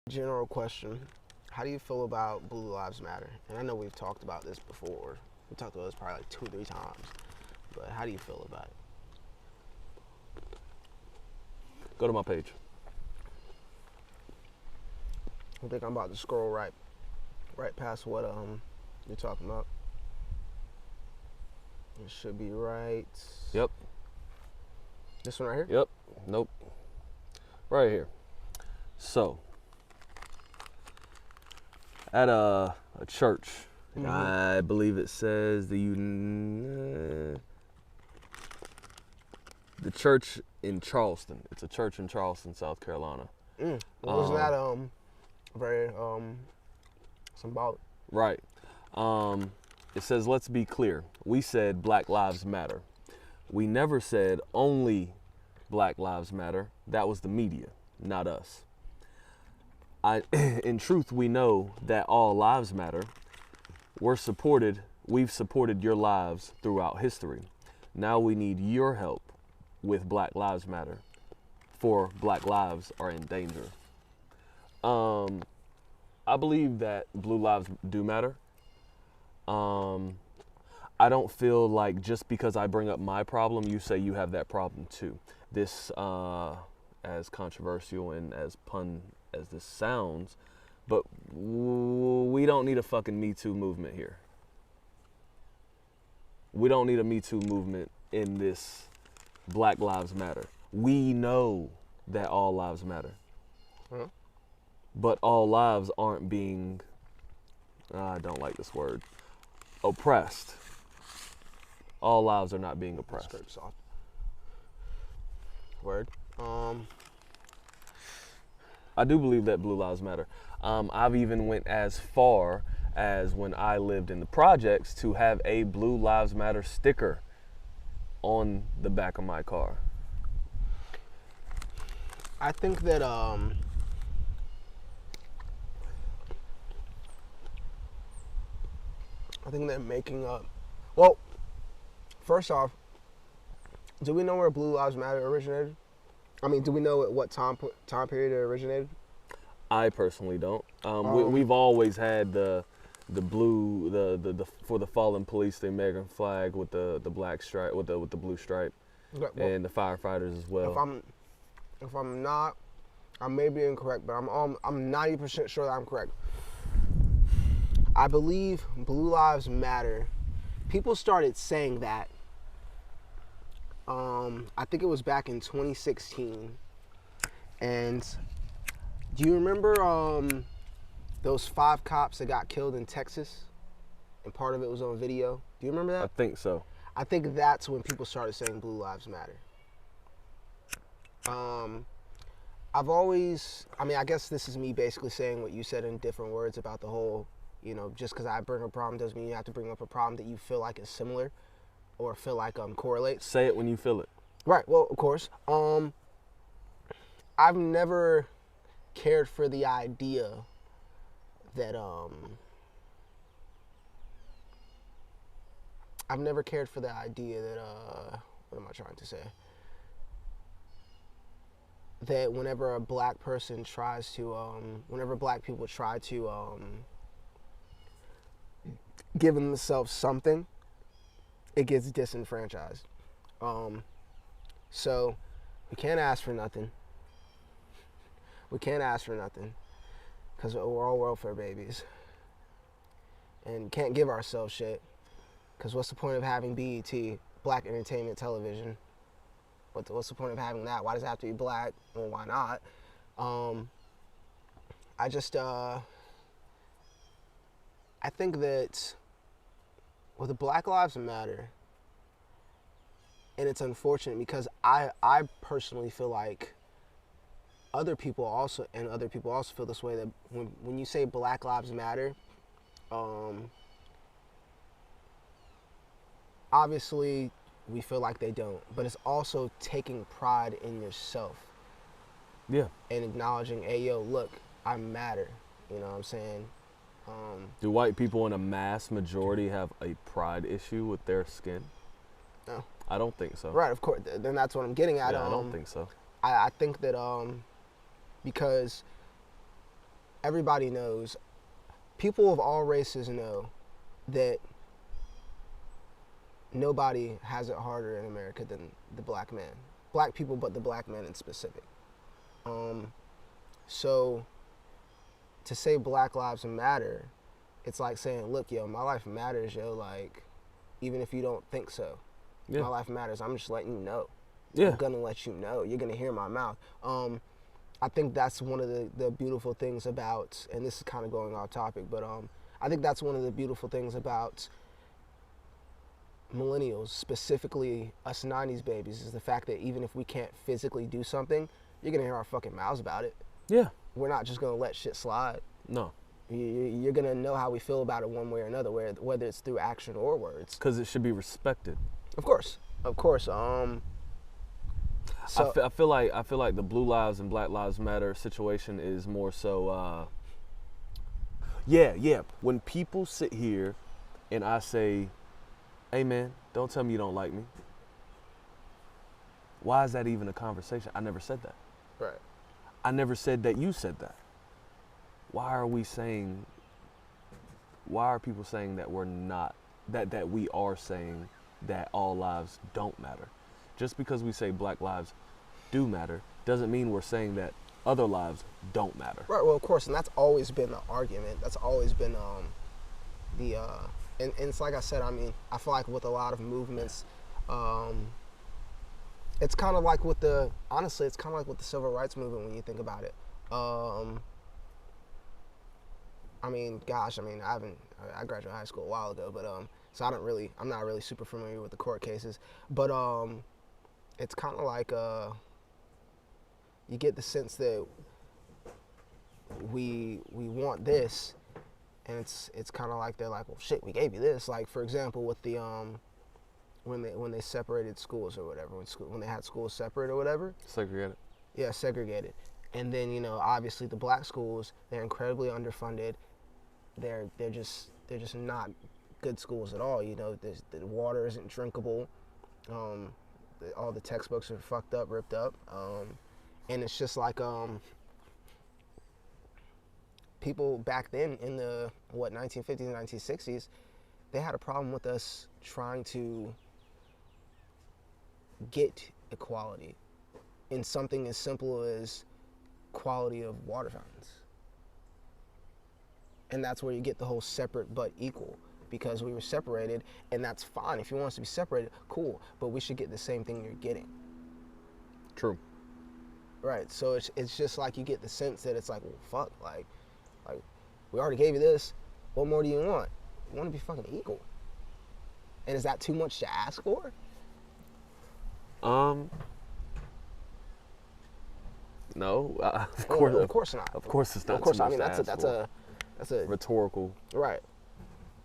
General question. How do you feel about Blue Lives Matter? And I know we've talked about this before. We talked about this probably like 2 or 3 times. But how do you feel about it? Go to my page. I think I'm about to scroll right past what you're talking about. It should be right. Yep. This one right here? Yep. Nope. Right here. So, at a church, I believe it says the church in Charleston. It's a church in Charleston, South Carolina. Wasn't that very symbolic? Right. It says, let's be clear. We said Black Lives Matter. We never said only Black Lives Matter. That was the media, not us. In truth, we know that all lives matter. We've supported your lives throughout history. Now we need your help with Black Lives Matter, for Black lives are in danger. I believe that blue lives do matter. I don't feel like just because I bring up my problem, you say you have that problem too. This, as controversial and as pun as this sounds, but we don't need a fucking Me Too movement here. We don't need a Me Too movement in this Black Lives Matter. We know that all lives matter. Huh? But all lives aren't being, I don't like this word, oppressed. All lives are not being oppressed. That's soft. Word. I do believe that blue lives matter. I've even went as far as when I lived in the projects to have a Blue Lives Matter sticker on the back of my car. I think that making up. Well, first off, do we know where Blue Lives Matter originated? I mean, do we know at what time period it originated? I personally don't. We've always had the blue, the for the fallen police, the American flag with the black stripe, with the blue stripe, Well, and the firefighters as well. If I'm not, I may be incorrect, but I'm 90% sure that I'm correct. I believe Blue Lives Matter. People started saying that. I think it was back in 2016. And do you remember those 5 cops that got killed in Texas? And part of it was on video. Do you remember that? I think so. I think that's when people started saying Blue Lives Matter. I've always, I guess this is me basically saying what you said in different words about the whole, just because I bring up a problem doesn't mean you have to bring up a problem that you feel like is similar or feel like correlates. Say it when you feel it. Right, well, of course. I've never cared for the idea that, what am I trying to say? That whenever a black person tries to, whenever black people try to give themselves something, it gets disenfranchised. So we can't ask for nothing. We can't ask for nothing because we're all welfare babies. And can't give ourselves shit because what's the point of having BET, Black Entertainment Television? What's the point of having that? Why does it have to be black? Well, why not? I think that with the Black Lives Matter, and it's unfortunate because I personally feel like other people also feel this way, that when you say Black Lives Matter, obviously we feel like they don't, but it's also taking pride in yourself. Yeah. And acknowledging, hey, yo, look, I matter. You know what I'm saying? Do white people in a mass majority have a pride issue with their skin? No. I don't think so. Right, of course. Then that's what I'm getting at. Yeah, I don't think so. I think that because everybody knows, people of all races know that nobody has it harder in America than the black man. Black people, but the black man in specific. So to say Black Lives Matter, it's like saying, look, yo, my life matters, yo, like, even if you don't think so. Yeah. My life matters. I'm just letting you know. Yeah. I'm gonna let you know. You're gonna hear my mouth. I think that's one of the beautiful things about, and this is kind of going off topic, but I think that's one of the beautiful things about millennials, specifically us 90s babies, is the fact that even if we can't physically do something, you're gonna hear our fucking mouths about it. Yeah. We're not just gonna let shit slide. No. You're gonna know how we feel about it one way or another, whether it's through action or words. Because it should be respected. Of course. So I feel like the Blue Lives and Black Lives Matter situation is more so. Yeah. When people sit here, and I say, "Hey man, don't tell me you don't like me." Why is that even a conversation? I never said that. right. I never said that you said that. Why are people saying that we're not, that we are saying that all lives don't matter? Just because we say Black lives do matter doesn't mean we're saying that other lives don't matter. Right. Well, of course, and that's always been the argument. That's always been and it's like I said. I mean, I feel like with a lot of movements, it's kind of like with the civil rights movement when you think about it. I mean, gosh, I graduated high school a while ago, but so I'm not really super familiar with the court cases, but it's kind of like you get the sense that we want this, and it's kind of like they're like, well, shit, we gave you this. Like, for example, with the when they separated schools or whatever, when they had schools separate or whatever. Segregated. Yeah, segregated. And then, obviously the black schools, they're incredibly underfunded. They're just not good schools at all. The water isn't drinkable. All the textbooks are fucked up, ripped up. And it's just like people back then in the 1950s and 1960s, they had a problem with us trying to get equality in something as simple as quality of water fountains. And that's where you get the whole separate but equal, because we were separated, and that's fine. If you want us to be separated, cool, but we should get the same thing you're getting. True. Right, so it's just like you get the sense that it's like, well, fuck, like we already gave you this. What more do you want? You want to be fucking equal. And is that too much to ask for? No, of course not. Of course it's not. Of course, too I much mean to that's ask a for. Rhetorical. Right.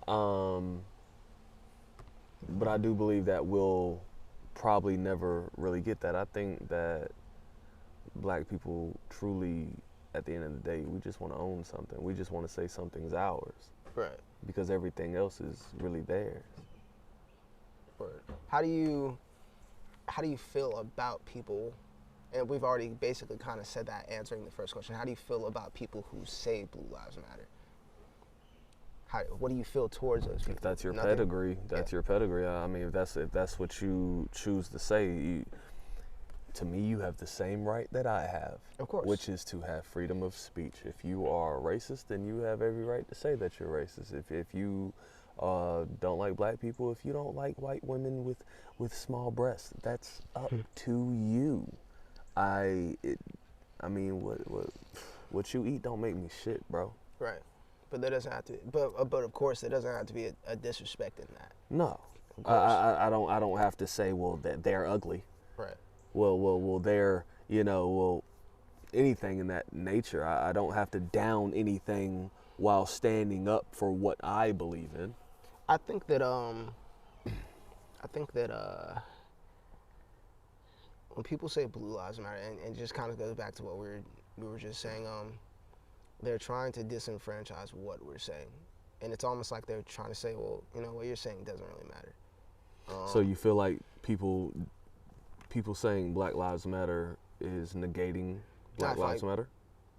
But I do believe that we'll probably never really get that. I think that black people truly, at the end of the day, we just want to own something. We just want to say something's ours. Right. Because everything else is really theirs. Right. How do you feel about people? And we've already basically kind of said that answering the first question. How do you feel about people who say Blue Lives Matter? What do you feel towards those people? If that's your Nothing? pedigree, that's your pedigree. I mean, if that's what you choose to say, to me, you have the same right that I have. Of course. Which is to have freedom of speech. If you are racist, then you have every right to say that you're racist. If you don't like black people, if you don't like white women with small breasts, that's up to you. What you eat don't make me shit, bro. Right. But that doesn't have to. But of course, there doesn't have to be a disrespect in that. No, I don't have to say, well, that they're ugly. Right. Well, they're anything in that nature. I don't have to down anything while standing up for what I believe in. I think that when people say Blue Lives Matter, and it just kind of goes back to what we were just saying, they're trying to disenfranchise what we're saying, and it's almost like they're trying to say, well, what you're saying doesn't really matter. So you feel like people saying Black Lives Matter is negating Black Lives Matter?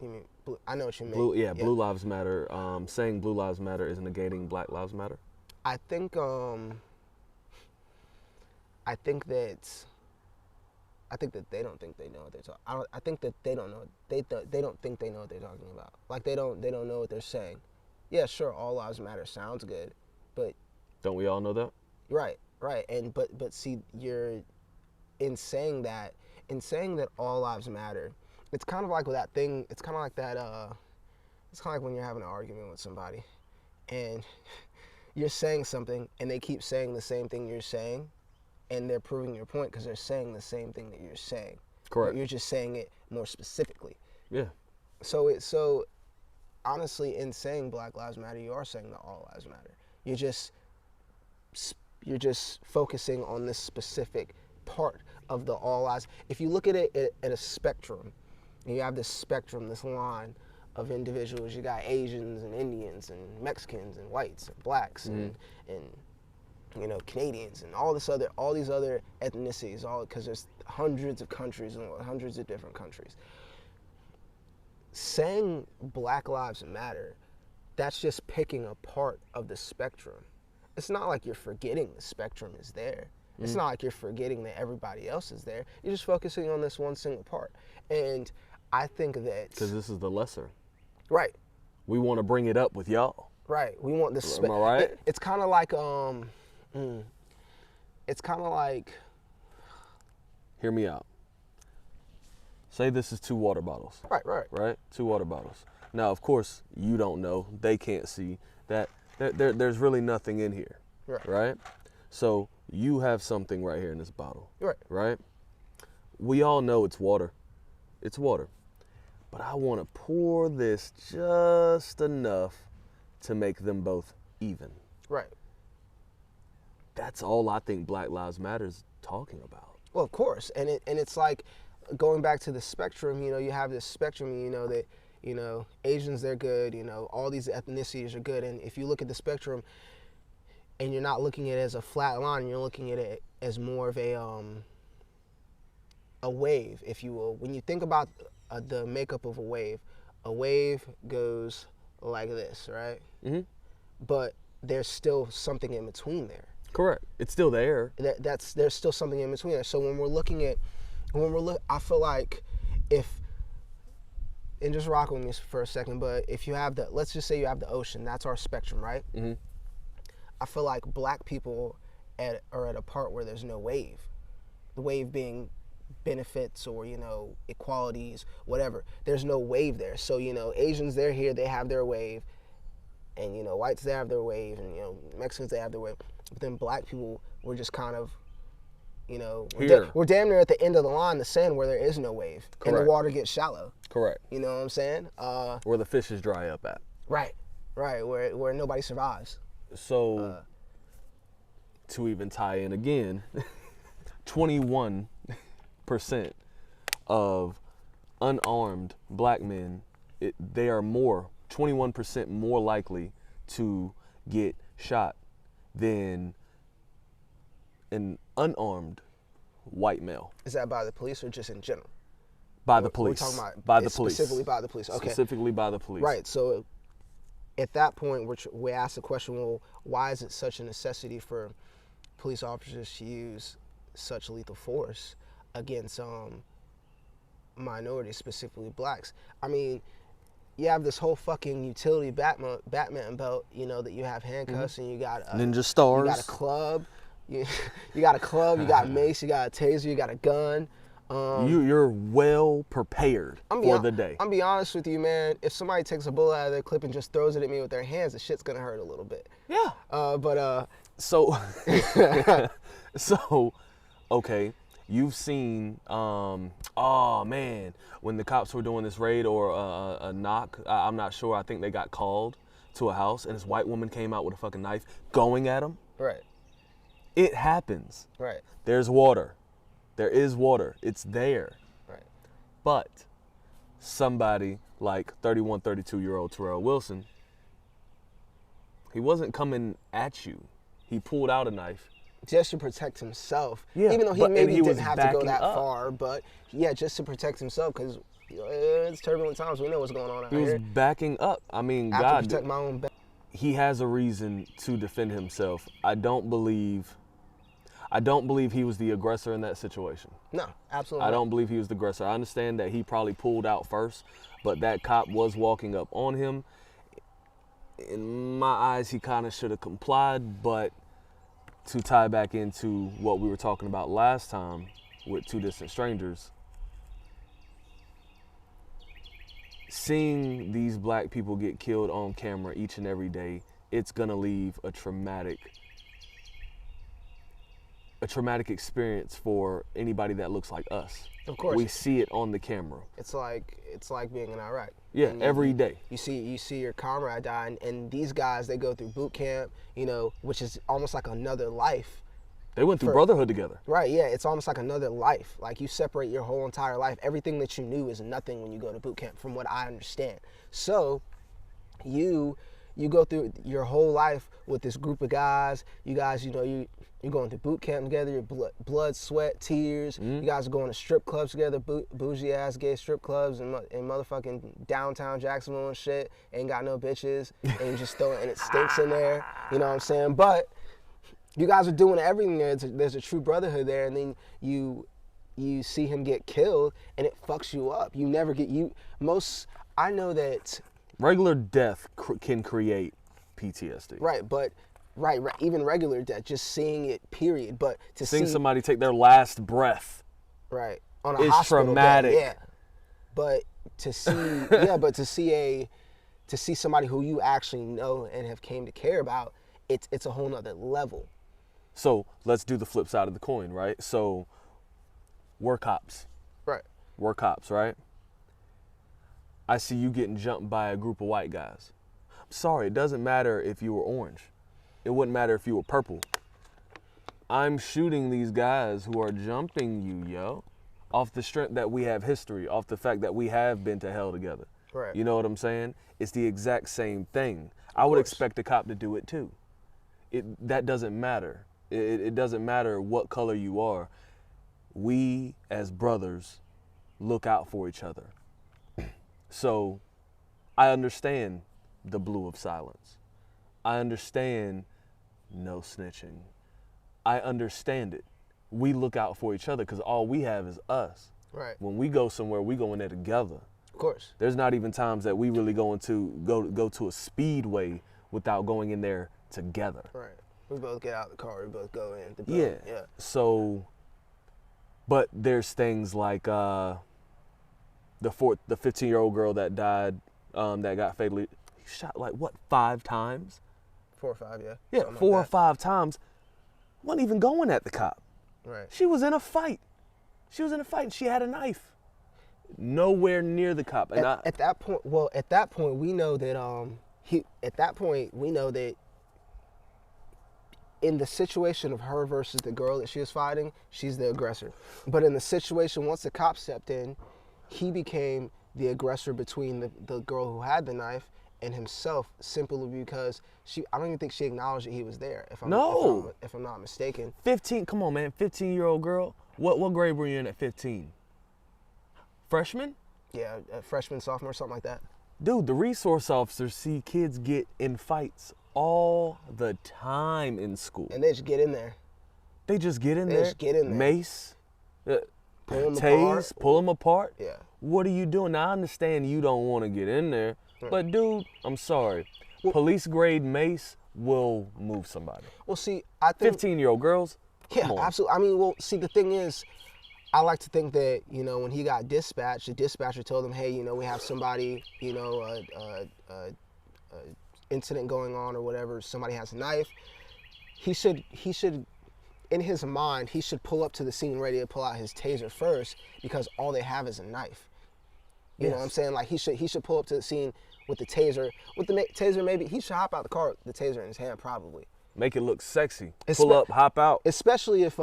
You mean blue? I know what you mean. Blue Lives Matter. Saying Blue Lives Matter is negating Black Lives Matter. I think I think that they don't think they know what they're talking. I think that they don't know. They don't think they know what they're talking about. Like they don't know what they're saying. Yeah, sure, all lives matter sounds good, but don't we all know that? Right. And but see, you're in saying that all lives matter. It's kind of like that thing. It's kind of like that. It's kind of like when you're having an argument with somebody, and you're saying something, and they keep saying the same thing you're saying. And they're proving your point because they're saying the same thing that you're saying. Correct. But you're just saying it more specifically. Yeah. So honestly, in saying Black Lives Matter, you are saying that all lives matter. You're just focusing on this specific part of the all lives. If you look at it at a spectrum, and you have this spectrum, this line of individuals. You got Asians and Indians and Mexicans and whites and blacks and Canadians and all these other ethnicities, because there's hundreds of countries and hundreds of different countries. Saying Black Lives Matter, that's just picking a part of the spectrum. It's not like you're forgetting the spectrum is there. It's not like you're forgetting that everybody else is there. You're just focusing on this one single part. And I think that... Because this is the lesser. Right. We want to bring it up with y'all. Right. We want this... Am I right? It's kind of like... It's kind of like... Hear me out. Say this is 2 water bottles. Right. 2 water bottles. Now, of course, you don't know. They can't see that there's really nothing in here. Right? So you have something right here in this bottle. Right? We all know it's water. It's water. But I want to pour this just enough to make them both even. Right. That's all I think Black Lives Matter is talking about. Well, of course. And it's like going back to the spectrum, you have this spectrum, that, Asians, they're good, all these ethnicities are good. And if you look at the spectrum and you're not looking at it as a flat line, you're looking at it as more of a wave, if you will. When you think about the makeup of a wave goes like this, right? Mm-hmm. But there's still something in between there. Correct. It's still there. There's still something in between there. So I feel like and just rock with me for a second, but if you have let's just say you have the ocean, that's our spectrum, right? Mm-hmm. I feel like black people are at a part where there's no wave. The wave being benefits or, equalities, whatever. There's no wave there. So, Asians, they're here, they have their wave. And, whites, they have their wave. And, Mexicans, they have their wave. But then black people, we're just kind of, we're damn near at the end of the line, the sand, where there is no wave. Correct. And the water gets shallow. Correct. You know what I'm saying? Where the fishes dry up at. Right. Where nobody survives. So, to even tie in again, 21% of unarmed black men, they are 21% more likely to get shot than an unarmed white male. Is that by the police or just in general? By the police. We're talking about by the police. Specifically by the police. Okay. Specifically by the police. Right. So at that point, we ask the question, well, why is it such a necessity for police officers to use such lethal force against minorities, specifically blacks? I mean, you have this whole fucking utility Batman belt, that you have handcuffs, and you got ninja stars. You got a club. You got a club. You got mace. You got a taser. You got a gun. You're well prepared for the day. I'm be honest with you, man. If somebody takes a bullet out of their clip and just throws it at me with their hands, the shit's gonna hurt a little bit. Yeah. So okay. You've seen, when the cops were doing this raid or a knock, I'm not sure, I think they got called to a house and this white woman came out with a fucking knife going at them. Right. It happens. Right. There's water. There is water. It's there. Right. But somebody like 31, 32-year-old Terrell Wilson, he wasn't coming at you. He pulled out a knife. Just to protect himself. Yeah, even though he maybe he didn't have to go that up. far, but yeah, just to protect himself, because It's turbulent times. We know what's going on out He was here. backing up. I mean, I have to God, protect my own back. he has a reason to defend himself. I don't believe he was the aggressor in that situation. No, absolutely I not. don't believe he was the aggressor. I understand that he probably pulled out first, but that cop was walking up on him. In my eyes, he kind of should have complied, but to tie back into what we were talking about last time with Two Distant Strangers, seeing these black people get killed on camera each and every day, it's gonna leave a traumatic experience for anybody that looks like us. Of course. We see it on the camera. It's like being in Iraq. Yeah, And every day. You see your comrade die, and these guys, they go through boot camp, which is almost like another life. They went through brotherhood together. Right, yeah, it's almost like another life. Like you separate your whole entire life. Everything that you knew is nothing when you go to boot camp, from what I understand. So, you go through your whole life with this group of guys. You guys, you're going to boot camp together. Your blood, sweat, tears. You guys are going to strip clubs together, bougie ass gay strip clubs in motherfucking downtown Jacksonville and shit. Ain't got no bitches, and you just and it stinks in there. You know what I'm saying? But you guys are doing everything there. There's a true brotherhood there, and then you see him get killed, and it fucks you up. You never get I know that regular death can create PTSD. Right, but even regular death, just seeing it, period. But to seeing see somebody take their last breath, right, on a is hospital traumatic. bed, yeah. But to see to see somebody who you actually know and have came to care about, it's a whole nother level. So let's do the flip side of the coin, right? So we're cops. Right. We're cops, right? I see you getting jumped by a group of white guys. I'm sorry, it doesn't matter if you were orange. It wouldn't matter if you were purple. I'm shooting these guys who are jumping you, yo, off the strength that we have history, off the fact that we have been to hell together. Right. You know what I'm saying? It's the exact same thing. I would expect a cop to do it too. That doesn't matter. It doesn't matter what color you are. We as brothers look out for each other. So I understand the blue of silence. I understand no snitching. I understand it. We look out for each other because all we have is us. Right. When we go somewhere, we go in there together. Of course. There's not even times that we really go to a speedway without going in there together. Right. We both get out of the car. We both go in. The Yeah. building. Yeah. So, but there's things like the 15-year-old girl that died, that got fatally shot 5 times? 4 or 5, yeah. Yeah, Something 4 or like that. 5 times. Wasn't even going at the cop. Right. She was in a fight. She had a knife. Nowhere near the cop. And At that point, we know that in the situation of her versus the girl that she was fighting, she's the aggressor. But in the situation, once the cop stepped in, he became the aggressor between the girl who had the knife and himself, simply because I don't even think she acknowledged that he was there, if I'm not mistaken. 15, come on, man, 15-year-old girl. What grade were you in at 15? Freshman? Yeah, a freshman, sophomore, something like that. Dude, the resource officers see kids get in fights all the time in school. And they just get in there. They just get in They there. just get in there. Mace, Pull 'em tase, apart. pull them apart. Yeah. What are you doing? Now, I understand you don't want to get in there, but dude, I'm sorry. Police grade mace will move somebody. Well, see, I think 15-year-old girls, yeah, come on. absolutely. I mean, well, see, the thing is, I like to think that, when he got dispatched, the dispatcher told him, hey, we have somebody, incident going on or whatever, somebody has a knife. He should, in his mind, he should pull up to the scene ready to pull out his taser first, because all they have is a knife. You know what I'm saying? Like, he should pull up to the scene with the taser. With the taser, maybe, he should hop out the car with the taser in his hand, probably. Make it look sexy. Pull up, hop out. Especially if,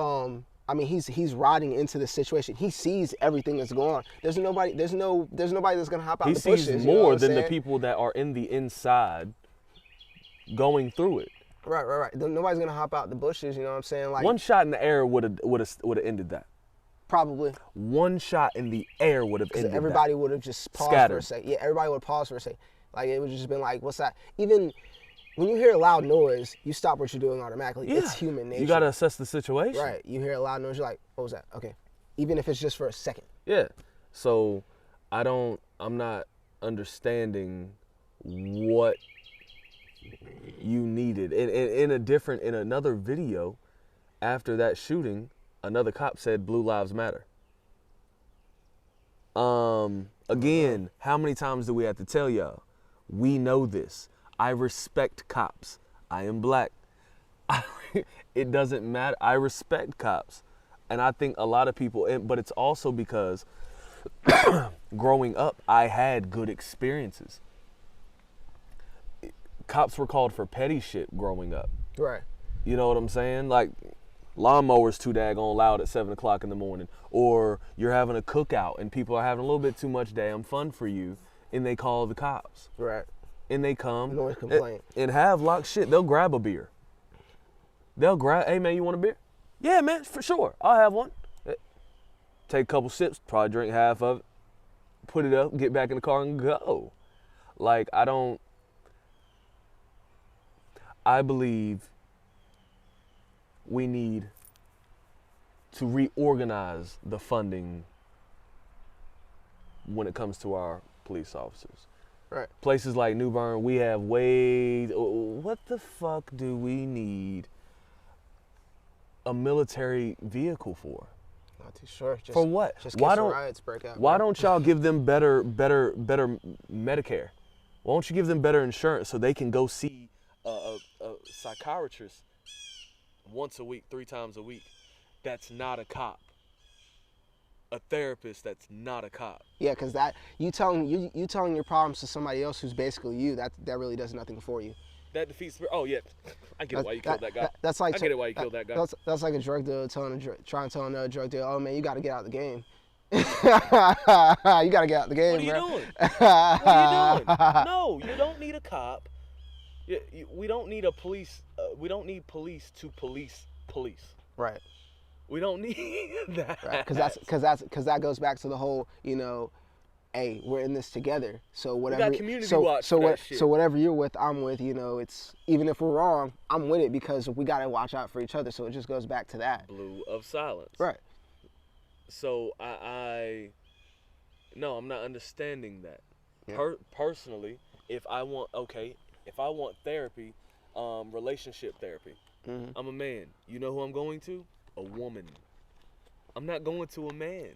he's riding into the situation. He sees everything that's going on. There's nobody that's gonna hop out He the bushes. sees you know more what I'm than the saying? people that are in the inside going through it. Right. Nobody's gonna hop out the bushes. You know what I'm saying? Like, One shot in the air would have ended that. Probably. One shot in the air would have ended Everybody that. would have just paused Scattered. for a second. Yeah, everybody would have paused for a second. Like, it would have just been like, what's that? Even when you hear a loud noise, you stop what you're doing automatically. Yeah. It's human nature. You got to assess the situation. Right. You hear a loud noise, you're like, what was that? Okay. Even if it's just for a second. Yeah. So I'm not understanding what you needed. In another video, after that shooting, another cop said Blue Lives Matter. Again, how many times do we have to tell y'all? We know this. I respect cops. I am black. It doesn't matter. I respect cops. And I think a lot of people, but it's also because growing up, I had good experiences. Cops were called for petty shit growing up. Right. You know what I'm saying? Like, lawnmower's too daggone loud at 7 o'clock in the morning. Or you're having a cookout and people are having a little bit too much damn fun for you, and they call the cops. Right. And they come always complain. and have locked shit. They'll grab a beer. They'll grab, hey man, you want a beer? Yeah, man, for sure. I'll have one. Take a couple sips, probably drink half of it, put it up, get back in the car and go. Like, I believe we need to reorganize the funding when it comes to our police officers. Right. Places like New Bern, we have what the fuck do we need a military vehicle for? Not too sure. Just, for what? Just why don't riots break out? Why don't y'all give them better Medicare? Why don't you give them better insurance so they can go see a psychiatrist once a week, 3 times a week? That's not a cop. A therapist that's not a cop. Yeah, because that you telling your problems to somebody else who's basically you, that really does nothing for you. That defeats. Oh yeah, I get it why you killed that guy. That's like I get it why you killed that guy. That's like a drug dealer trying to tell another drug dealer, oh man, you got to get out of the game. You got to get out of the game, What are you bro. doing? What are you doing? No, you don't need a cop. We don't need a police. We don't need police to police police. Right. We don't need that. Right. Because that goes back to the whole, hey, we're in this together. So whatever. We got community watch for that shit. So whatever you're with, I'm with. It's even if we're wrong, I'm with it because we gotta watch out for each other. So it just goes back to that. Blue of silence. Right. So no, I'm not understanding that. Yeah. Personally, if I want therapy, relationship therapy, Mm-hmm. I'm a man. You know who I'm going to? A woman. I'm not going to a man.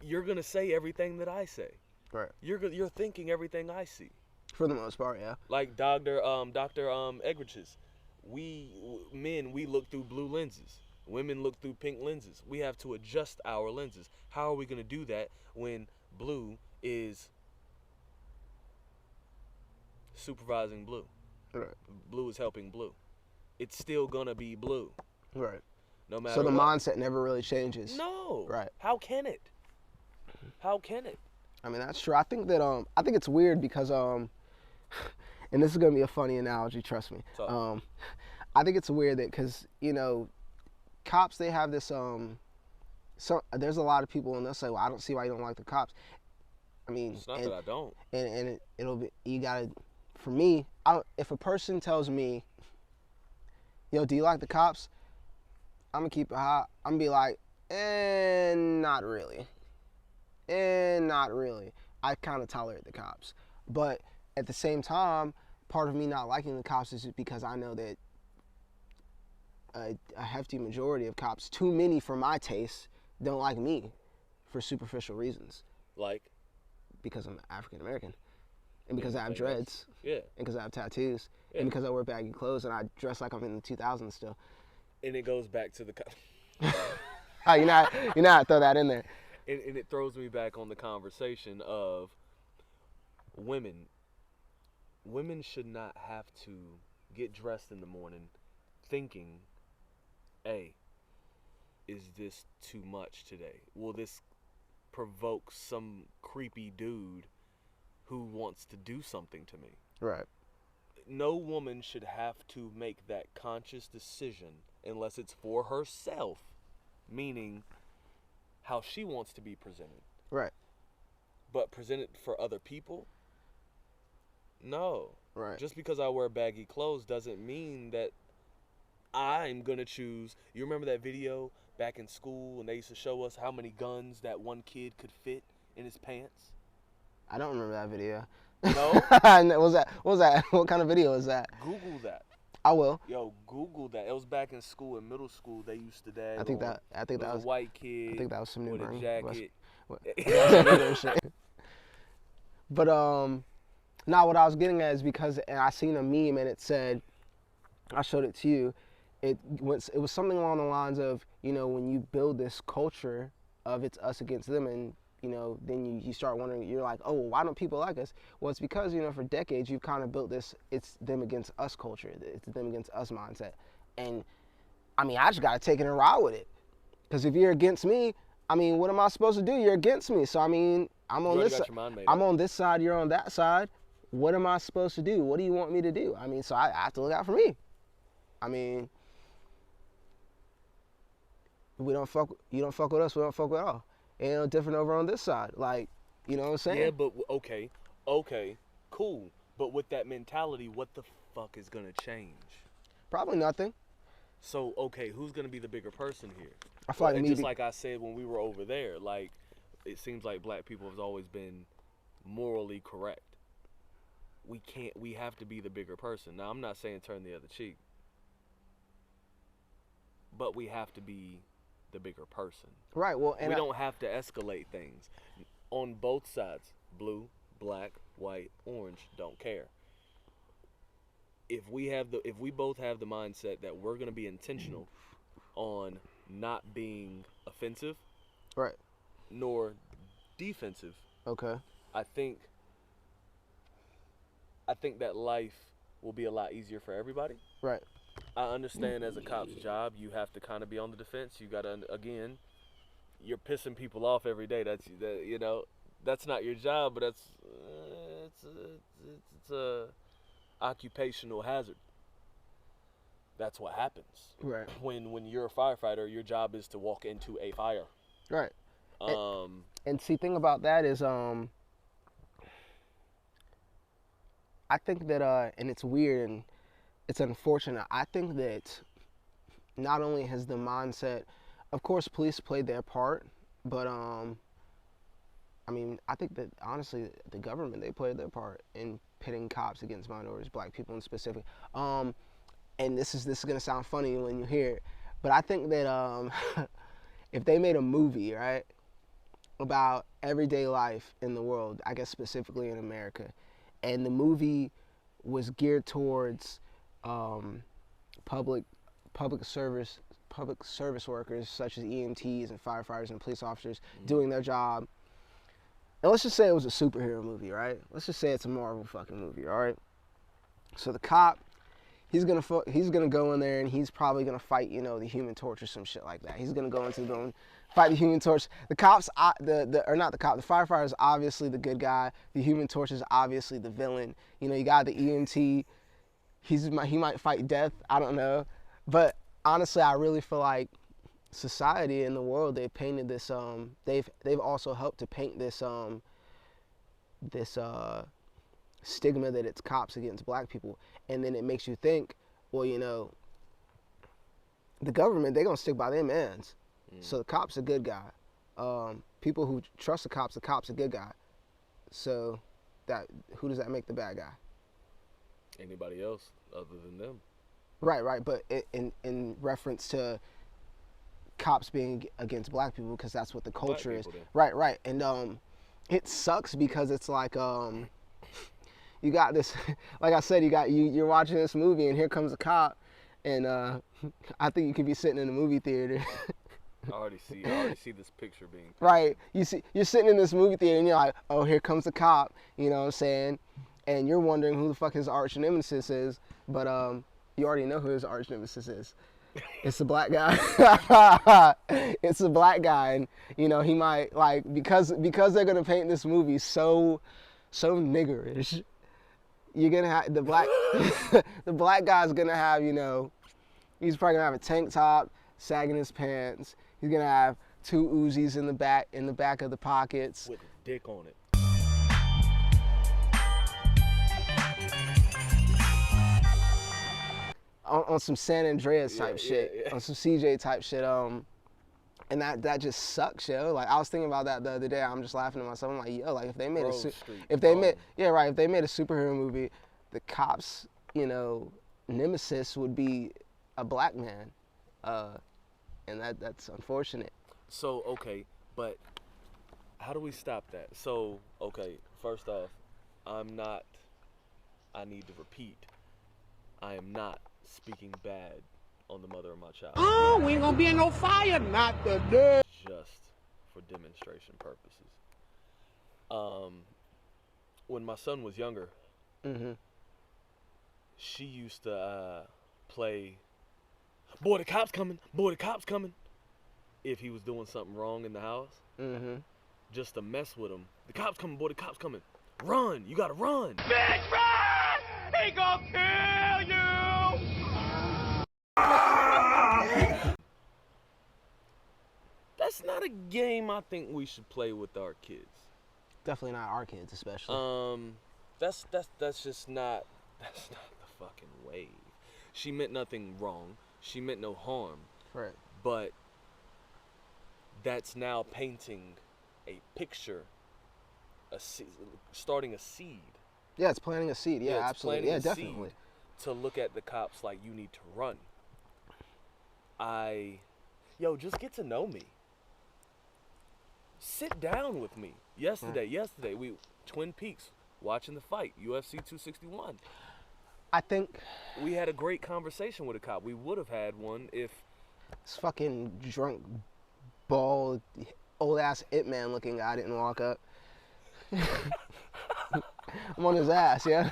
You're gonna say everything that I say. Right. You're thinking everything I see. For the most part, yeah. Like Dr. Egrich's, men look through blue lenses. Women look through pink lenses. We have to adjust our lenses. How are we gonna do that when blue is supervising blue? Right. Blue is helping blue. It's still gonna be blue. Right. No matter So the what. mindset never really changes. No. Right. How can it? How can it? I mean, that's true. I think that I think it's weird because and this is gonna be a funny analogy. Trust me. I think it's weird that because cops, they have this so there's a lot of people and they'll say, well, I don't see why you don't like the cops. I mean, It's not that I don't. And it'll be, you gotta, for me, if a person tells me, yo, do you like the cops? I'm gonna keep it hot. I'm gonna be like, not really. Not really. I kind of tolerate the cops. But at the same time, part of me not liking the cops is because I know that a hefty majority of cops, too many for my taste, don't like me for superficial reasons. Like? Because I'm African American. And because I have dreads. Yeah. And because I have tattoos. Yeah. And because I wear baggy clothes and I dress like I'm in the 2000s still. And it goes back to the cops. Oh, you know how to throw that in there. And it throws me back on the conversation of women. Women should not have to get dressed in the morning thinking, hey, is this too much today? Will this provoke some creepy dude who wants to do something to me? Right. No woman should have to make that conscious decision unless it's for herself. Meaning, how she wants to be presented. Right. But presented for other people? No. Right. Just because I wear baggy clothes doesn't mean that I'm going to choose. You remember that video back in school when they used to show us how many guns that one kid could fit in his pants? I don't remember that video. No? What was that? What was that? What kind of video was that? Google that. I will. Yo, Google that. It was back in school, in middle school. They used to I think that was a white kid. I think that was some new with a jacket. But now what I was getting at is because I seen a meme and it said, I showed it to you. It was something along the lines of, you know, when you build this culture of it's us against them, and you know, then you start wondering, you're like, oh, well, why don't people like us? Well, it's because, you know, for decades you've kind of built this it's them against us culture, it's them against us mindset. And I mean, I just got to take it and ride with it, because if you're against me, I mean, what am I supposed to do? You're against me, so I mean, I'm on this side, I'm on this side, you're on that side. What am I supposed to do? What do you want me to do? I mean, so I have to look out for me. I mean, you don't fuck with us, we don't fuck with all. Ain't no different over on this side. Like, you know what I'm saying? Yeah, but okay, cool. But with that mentality, what the fuck is gonna change? Probably nothing. So, okay, who's gonna be the bigger person here? I feel like just like I said when we were over there, like, it seems like black people have always been morally correct. We have to be the bigger person. Now, I'm not saying turn the other cheek, but we have to be the bigger person. Right. Well, and we don't have to escalate things on both sides. Blue, black, white, orange, don't care. If we both have the mindset that we're going to be intentional on not being offensive, right, nor defensive. Okay. I think that life will be a lot easier for everybody. Right. I understand as a cop's job, you have to kind of be on the defense. You got to, again, you're pissing people off every day. You know, that's not your job, but it's a occupational hazard. That's what happens. Right. When you're a firefighter, your job is to walk into a fire. Right. And see, thing about that is, I think that, and it's weird and it's unfortunate. I think that not only has the mindset, of course, police played their part, but I mean, I think that honestly, the government, they played their part in pitting cops against minorities, black people in specific. And this is gonna sound funny when you hear it, but I think that if they made a movie, right, about everyday life in the world, I guess specifically in America, and the movie was geared towards public service workers such as EMTs and firefighters and police officers doing their job. And let's just say it was a superhero movie, right? Let's just say it's a Marvel fucking movie, all right? So the cop, he's gonna go in there and he's probably gonna fight, you know, the Human Torch or some shit like that. He's gonna go into the building, fight the Human Torch. The cops, the firefighter is obviously the good guy. The Human Torch is obviously the villain. You know, you got the EMT. He might fight death. I don't know, but honestly, I really feel like society and the world, they've painted this. They've also helped to paint this stigma that it's cops against black people, and then it makes you think, well, you know, the government, they're gonna stick by their mans. So the cop's a good guy. People who trust the cop's a good guy. So who does that make the bad guy? Anybody else other than them. Right. But in reference to cops being against black people, because that's what the culture is. Right. And it sucks because it's like you got this, like I said, you're watching this movie and here comes a cop, and I think you could be sitting in a movie theater. I already see this picture being painted. Right. You're sitting in this movie theater and you're like, oh, here comes the cop, you know what I'm saying? And you're wondering who the fuck his arch nemesis is, but you already know who his arch nemesis is. It's a black guy. It's a black guy, and you know, he might, like, because they're gonna paint this movie so niggerish. You're gonna have the black guy's gonna have, you know, he's probably gonna have a tank top sagging his pants. He's gonna have 2 Uzis in the back of the pockets. With a dick on it. On some San Andreas type shit, yeah. on some CJ type shit. And that just sucks, yo. Like, I was thinking about that the other day. I'm just laughing to myself. I'm like, yo, like if they made if they made a superhero movie, the cops, you know, nemesis would be a black man, and that's unfortunate. So okay, but how do we stop that? So okay, first off, I need to repeat, I am not speaking bad on the mother of my child. Oh, we ain't gonna be in no fire, not today. Just for demonstration purposes. When my son was younger, she used to play, boy, the cops coming, boy, the cops coming. If he was doing something wrong in the house, just to mess with him. The cops coming, boy, the cops coming. Run, you gotta run. Bitch, run! He gonna kill you! That's not a game I think we should play with our kids. Definitely not our kids, especially. That's just not, that's not the fucking wave. She meant nothing wrong. She meant no harm. Right. But that's now painting a picture, starting a seed. Yeah, it's planting a seed. Yeah, it's absolutely. Yeah, planting a definitely. seed to look at the cops like you need to run. Yo, just get to know me. Sit down with me. Yesterday, we Twin Peaks, watching the fight, UFC 261. I think we had a great conversation with a cop. We would have had one if this fucking drunk, bald, old ass It Man looking guy didn't walk up. I'm on his ass, yeah.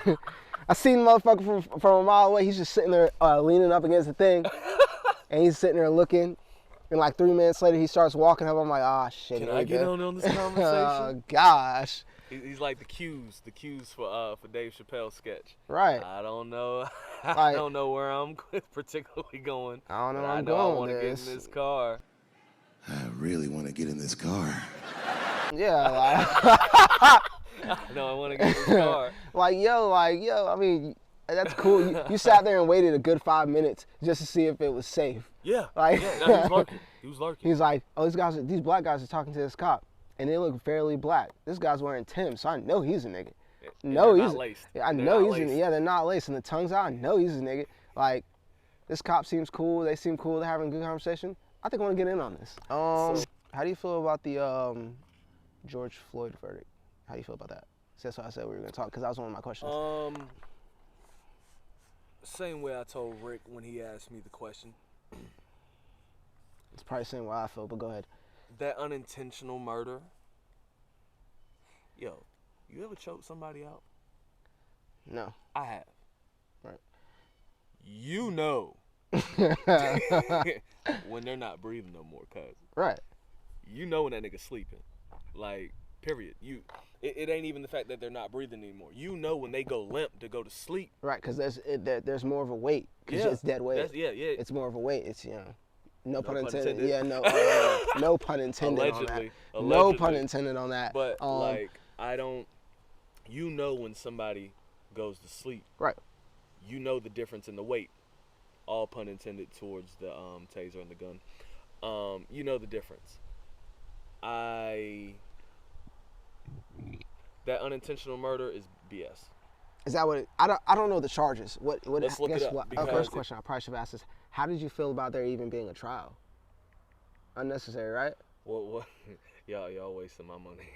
I seen the motherfucker from a mile away. He's just sitting there leaning up against the thing, and he's sitting there looking. And like 3 minutes later, he starts walking up. I'm like, ah, shit. Can I get on this conversation? Oh gosh. He's like the cues for Dave Chappelle's sketch. Right. I don't know. I don't know where I'm particularly going. I don't know where I'm I going. I want to get in this car. I really want to get in this car. Yeah, like. I want to get in this car. like yo. I mean, that's cool. You sat there and waited a good 5 minutes just to see if it was safe. Yeah. Like, yeah. No, he was lurking. He was lurking. He's like, oh, these black guys are talking to this cop, and they look fairly black. This guy's wearing Tim's, so I know he's a nigga. No, he's not laced. I know he's a, yeah, they're not laced, and the tongue's out. I know he's a nigga. Like, this cop seems cool. They seem cool. They're having a good conversation. I think I want to get in on this. How do you feel about the George Floyd verdict? How do you feel about that? So that's why I said we were gonna talk, because that was one of my questions. Same way I told Rick when he asked me the question. It's probably the same way I feel, but go ahead. That unintentional murder. Yo, you ever choke somebody out? No. I have. Right. You know when they're not breathing no more, cuz. Right. You know when that nigga's sleeping. Like, period. It ain't even the fact that they're not breathing anymore. You know when they go limp to go to sleep. Right, because there's more of a weight. Because it's dead weight. Yeah. It's more of a weight. It's, you know, no pun intended. intended. Yeah, no pun intended Allegedly. on that. No pun intended on that. But, you know when somebody goes to sleep. Right. You know the difference in the weight. All pun intended towards the taser and the gun. You know the difference. That unintentional murder is BS. Is that what? I don't know the charges. What? Let's look it up, First question I probably should have asked is, how did you feel about there even being a trial? Unnecessary, right? What? Y'all wasting my money.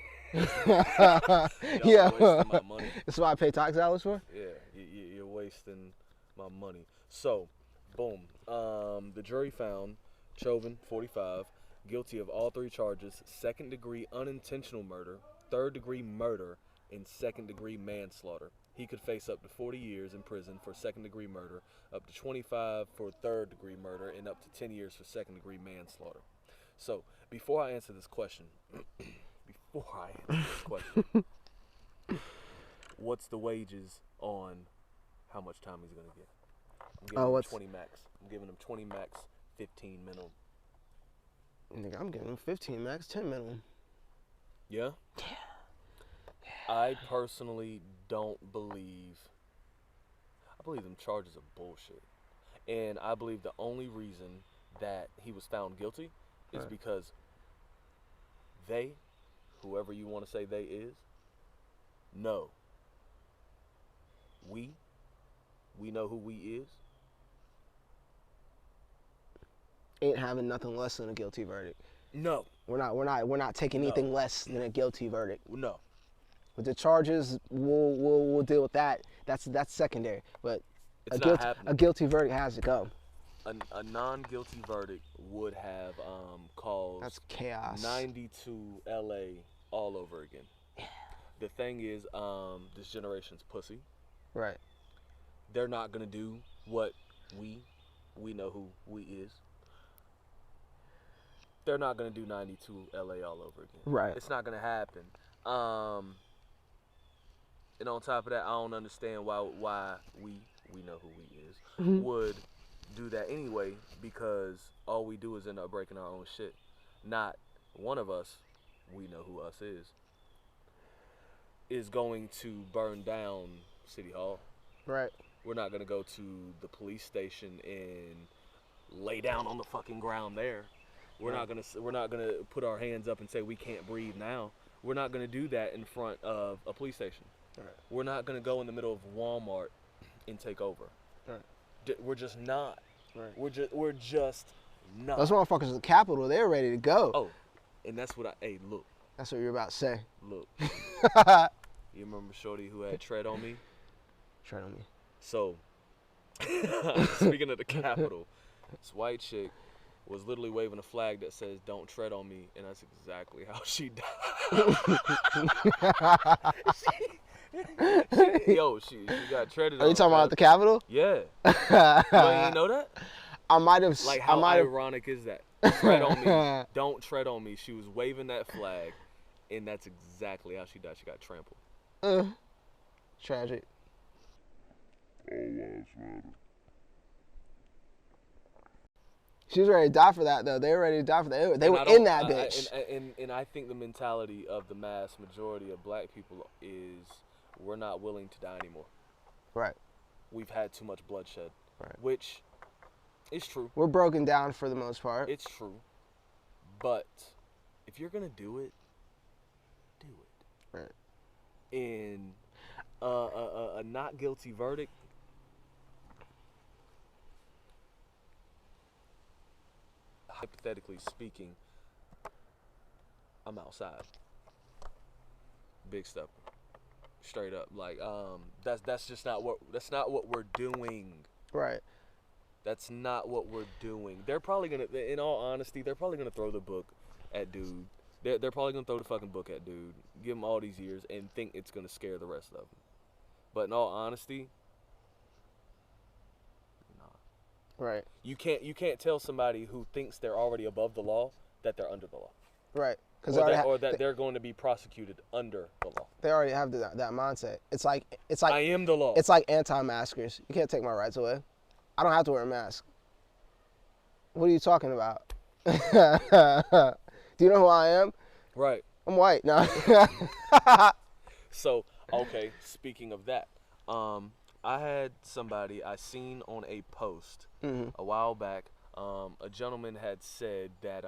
Yeah. Wasting my money. That's what I pay tax dollars for? Yeah, you're wasting my money. So, boom. The jury found Chauvin, 45, guilty of all 3 charges: second-degree unintentional murder, third-degree murder, and second-degree manslaughter. He could face up to 40 years in prison for second-degree murder, up to 25 for third-degree murder, and up to 10 years for second-degree manslaughter. So, before I answer this question, what's the wages on how much time he's going to get? I'm giving him 20 max. I'm giving him 20 max, 15 minimum. Nigga, I'm giving him 15 max, 10 minimum. Yeah? I personally don't believe. I believe them charges are bullshit. And I believe the only reason that he was found guilty is Right. because they, whoever you want to say they is, know. We know who we is. Ain't having nothing less than a guilty verdict. No. We're not taking anything less than a guilty verdict. No. With the charges, we'll deal with that. That's secondary. But It's not happening. a guilty verdict has to go. A non-guilty verdict would have caused That's chaos. 92 LA all over again. The thing is, this generation's pussy. Right. They're not gonna do what we know who we is. They're not gonna do 92 LA all over again. Right. It's not gonna happen. And on top of that, I don't understand why we know who we is would do that anyway, because all we do is end up breaking our own shit. Not one of us, we know who us is going to burn down City Hall. Right. We're not gonna go to the police station and lay down on the fucking ground there. We're not gonna put our hands up and say we can't breathe now. We're not gonna do that in front of a police station. Right. We're not gonna go in the middle of Walmart and take over. Right. We're just not. Right. We're just not. Those motherfuckers at the Capitol, they're ready to go. Oh, and that's what hey, look. That's what you're about to say. Look. You remember Shorty who had tread on me? Tread on me. So, speaking of the Capitol, this white chick was literally waving a flag that says "Don't tread on me," and that's exactly how she died. She got treaded on. Are you talking about at the Capitol? Yeah. You ain't know that? I might have. Like, how ironic is that? Tread on me. Don't tread on me. She was waving that flag, and that's exactly how she died. She got trampled. Tragic. She was ready to die for that, though. They were ready to die for that. They were in that bitch. And I think the mentality of the mass majority of black people is we're not willing to die anymore. Right. We've had too much bloodshed. Right. Which is true. We're broken down for the most part. It's true. But if you're going to do it, do it. Right. And a not guilty verdict, hypothetically speaking, I'm outside. Big stepper. Straight up. Like, that's just not what we're doing. Right. That's not what we're doing. They're probably gonna, in all honesty, they're probably gonna throw the book at dude. They're probably gonna throw the fucking book at dude, give him all these years, and think it's gonna scare the rest of them. But in all honesty, nah. Right. You can't tell somebody who thinks they're already above the law that they're under the law. Right. Or that they're going to be prosecuted under the law. They already have that mindset. It's like I am the law. It's like anti-maskers. You can't take my rights away. I don't have to wear a mask. What are you talking about? Do you know who I am? Right. I'm white. No. So, okay, speaking of that, I had somebody I seen on a post a while back. A gentleman had said that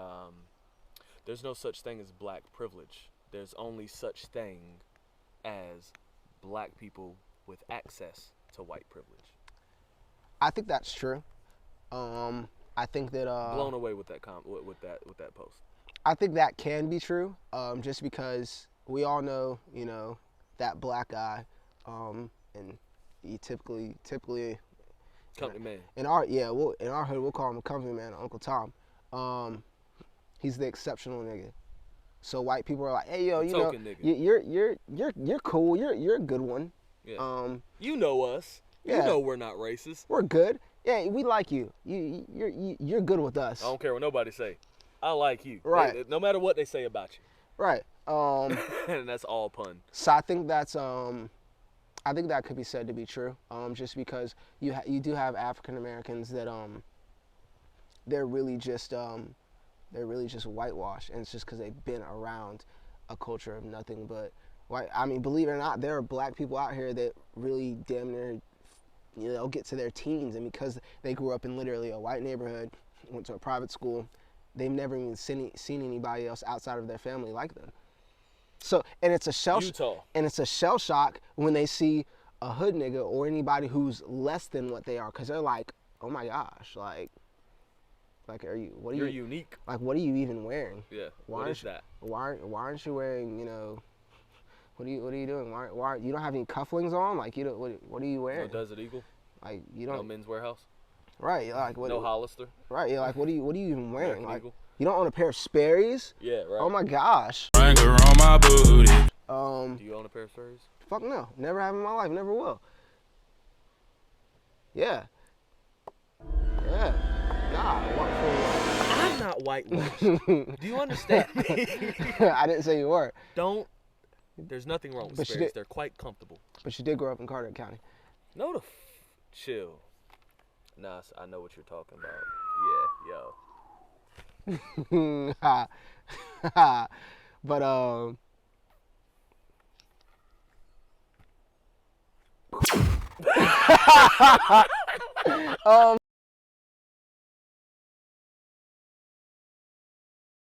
there's no such thing as black privilege. There's only such thing as black people with access to white privilege. I think that's true. I think that Blown away with that with that post. I think that can be true. Just because we all know, that black guy, and he typically Company man. in our hood we'll call him a company man, Uncle Tom. He's the exceptional nigga. So white people are like, hey yo, you're cool. You're a good one. Yeah. You know us. Yeah. You know we're not racist. We're good. Yeah, we like you. You're good with us. I don't care what nobody say. I like you. Right. No matter what they say about you. Right. And that's all pun. So I think that's I think that could be said to be true. Just because you do have African Americans that they're really just They're really just whitewashed, and it's just because they've been around a culture of nothing but white. I mean, believe it or not, there are black people out here that really damn near, get to their teens, and because they grew up in literally a white neighborhood, went to a private school, they've never even seen anybody else outside of their family like them. So, and it's a shell shock when they see a hood nigga or anybody who's less than what they are, because they're like, oh my gosh, like You're unique. Like, what are you even wearing? Yeah. What is that? Why aren't you wearing, what are you doing? Why you don't have any cufflinks on? Like, what are you wearing? No Desert Eagle. Like, you don't. No Men's Warehouse. Right. Like, what? No Hollister. Right. Yeah. Like, what are you even wearing? American Like, Eagle. you don't own a pair of Sperry's? Yeah. Right. Oh my gosh. Wrangler on my booty. Do you own a pair of Sperry's? Fuck no. Never have in my life. Never will. Yeah. Yeah. Nah. I'm not whitewashed. Do you understand me? I didn't say you were. There's nothing wrong with But you Sperry's. did- They're quite comfortable. But you did grow up in Carter County. No, chill. Nah, I know what you're talking about. Yeah, yo. But